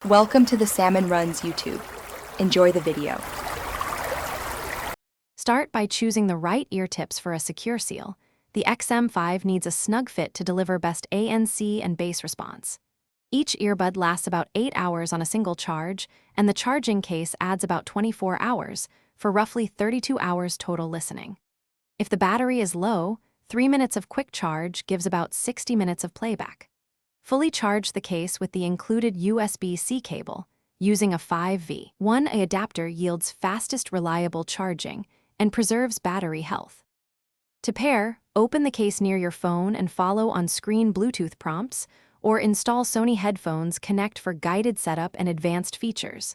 Welcome to the Salmon Runs YouTube. Enjoy the video. Start by choosing the right ear tips for a secure seal. The XM5 needs a snug fit to deliver best ANC and bass response. Each earbud lasts about 8 hours on a single charge, and the charging case adds about 24 hours, for roughly 32 hours total listening. If the battery is low, 3 minutes of quick charge gives about 60 minutes of playback. Fully charge the case with the included USB-C cable, using a 5V1 adapter yields fastest reliable charging and preserves battery health. To pair, open the case near your phone and follow on-screen Bluetooth prompts, or install Sony headphones connect for guided setup and advanced features.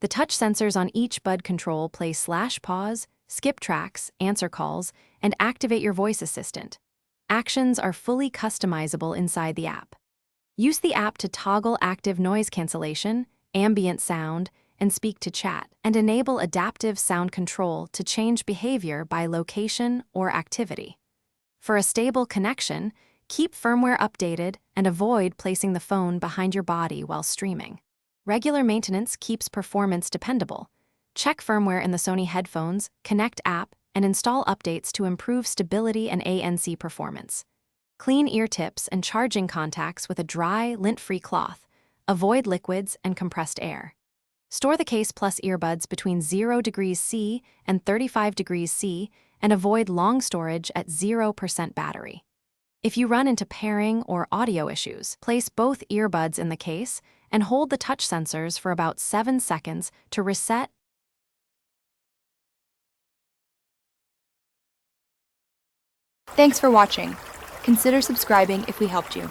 The touch sensors on each bud control play /pause, skip tracks, answer calls, and activate your voice assistant. Actions are fully customizable inside the app. Use the app to toggle active noise cancellation, ambient sound, and speak to chat, and enable adaptive sound control to change behavior by location or activity. For a stable connection, keep firmware updated and avoid placing the phone behind your body while streaming. Regular maintenance keeps performance dependable. Check firmware in the Sony headphones, Connect app, and install updates to improve stability and ANC performance. Clean ear tips and charging contacts with a dry, lint-free cloth. Avoid liquids and compressed air. Store the case plus earbuds between 0 degrees C and 35 degrees C and avoid long storage at 0% battery. If you run into pairing or audio issues, place both earbuds in the case and hold the touch sensors for about 7 seconds to reset. Thanks for watching. Consider subscribing if we helped you.